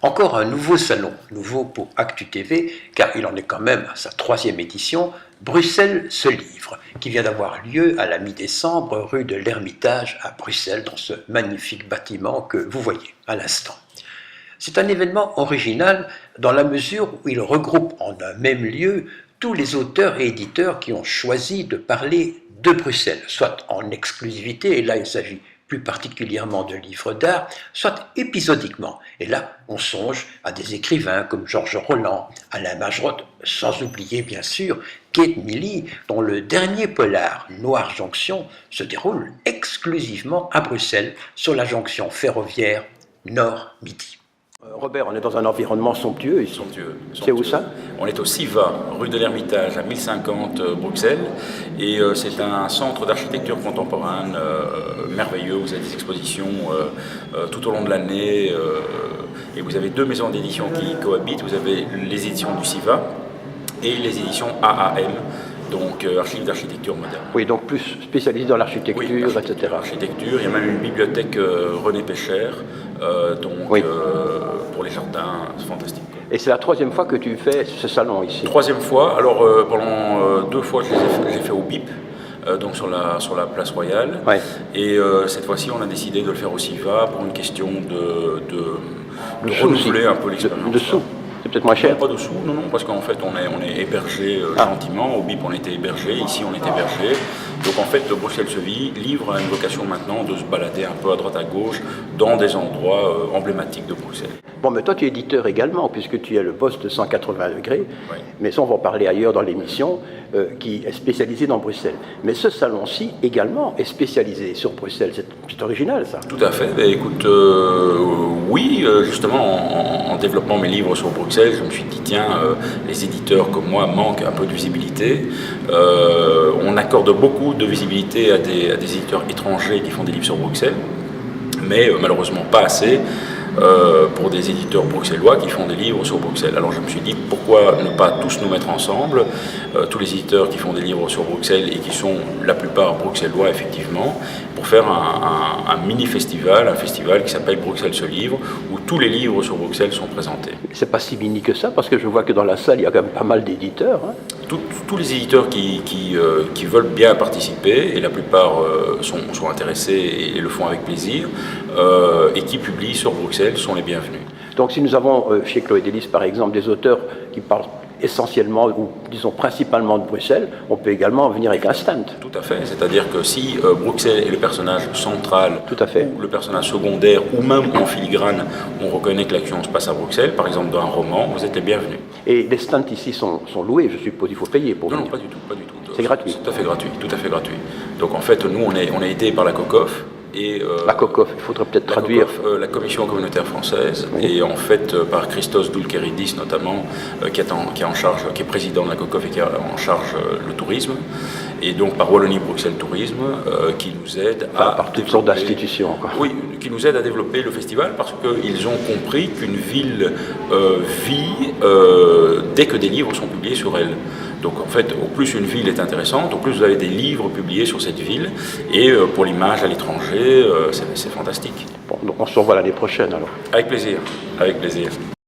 Encore un nouveau salon, nouveau pour Actu TV, car il en est quand même à sa 3e édition, Bruxelles se livre, qui vient d'avoir lieu à la mi-décembre, rue de l'Ermitage à Bruxelles, dans ce magnifique bâtiment que vous voyez à l'instant. C'est un événement original dans la mesure où il regroupe en un même lieu tous les auteurs et éditeurs qui ont choisi de parler de Bruxelles, soit en exclusivité, et là il s'agit plus particulièrement de livres d'art, soit épisodiquement. Et là, on songe à des écrivains comme Georges Roland, Alain Majerot, sans oublier bien sûr Kate Milley, dont le dernier polar, Noire Jonction, se déroule exclusivement à Bruxelles, sur la jonction ferroviaire Nord-Midi. Robert, on est dans un environnement somptueux ici. C'est où ça? On est au CIVA, rue de l'Ermitage, à 1050 Bruxelles. Et c'est un centre d'architecture contemporaine merveilleux. Vous avez des expositions tout au long de l'année. Et vous avez 2 maisons d'édition qui cohabitent. Vous avez les éditions du CIVA et les éditions AAM. Donc archives d'architecture moderne. Oui, donc plus spécialisé dans l'architecture, oui, etc. Architecture, il y a même une bibliothèque René Pécher, pour les jardins, c'est fantastique. Et c'est la 3e fois que tu fais ce salon ici? 3e fois, alors pendant 2 fois j'ai fait au BIP, donc sur la place Royale, ouais. Et cette fois-ci on a décidé de le faire au CIVA pour une question de renouveler un peu l'expérience. De sous. C'est peut-être moins cher. Pas de sous, non, parce qu'en fait on est hébergé gentiment. Au BIP on était hébergé, ici on est hébergé. Donc en fait Bruxelles se livre à une vocation maintenant de se balader un peu à droite à gauche dans des endroits emblématiques de Bruxelles. Bon, mais toi tu es éditeur également, puisque tu es le boss de 180 degrés, oui. Mais ça on va en parler ailleurs dans l'émission, qui est spécialisée dans Bruxelles. Mais ce salon-ci également est spécialisé sur Bruxelles, c'est original ça. Tout à fait, écoute, oui, justement en développant mes livres sur Bruxelles, je me suis dit tiens, les éditeurs comme moi manquent un peu de visibilité. On accorde beaucoup de visibilité à des éditeurs étrangers qui font des livres sur Bruxelles, mais malheureusement pas assez pour des éditeurs bruxellois qui font des livres sur Bruxelles. Alors je me suis dit pourquoi ne pas tous nous mettre ensemble, tous les éditeurs qui font des livres sur Bruxelles et qui sont la plupart bruxellois effectivement, pour faire un mini-festival, un festival qui s'appelle Bruxelles se livre, où tous les livres sur Bruxelles sont présentés. C'est pas si mini que ça, parce que je vois que dans la salle il y a quand même pas mal d'éditeurs. Hein. Tous les éditeurs qui veulent bien participer, et la plupart sont intéressés et le font avec plaisir, et qui publient sur Bruxelles sont les bienvenus. Donc si nous avons chez Chloé Delis par exemple des auteurs qui parlent essentiellement ou disons principalement de Bruxelles, on peut également venir avec un stand. Tout à fait, c'est-à-dire que si Bruxelles est le personnage central, tout à fait, ou le personnage secondaire, ou même en filigrane, on reconnaît que l'action se passe à Bruxelles, par exemple dans un roman, vous êtes les bienvenus. Et les stands ici sont loués, je suppose, il faut payer pour venir. Non, pas du tout, pas du tout. C'est gratuit. C'est tout à fait gratuit. Donc en fait, nous on est aidé par la COCOF. Et, la COCOF, il faudrait peut-être traduire. COCOF, la Commission communautaire française, oui. Et en fait par Christos Doulkeridis notamment, qui est président de la COCOF et qui a en charge le tourisme, et donc par Wallonie-Bruxelles Tourisme, qui nous aide par toutes sortes d'institutions. Oui, qui nous aide à développer le festival parce qu'ils ont compris qu'une ville vit dès que des livres sont publiés sur elle. Donc en fait, au plus une ville est intéressante, au plus vous avez des livres publiés sur cette ville, et pour l'image à l'étranger, c'est fantastique. Bon, donc on se revoit l'année prochaine alors. Avec plaisir, avec plaisir.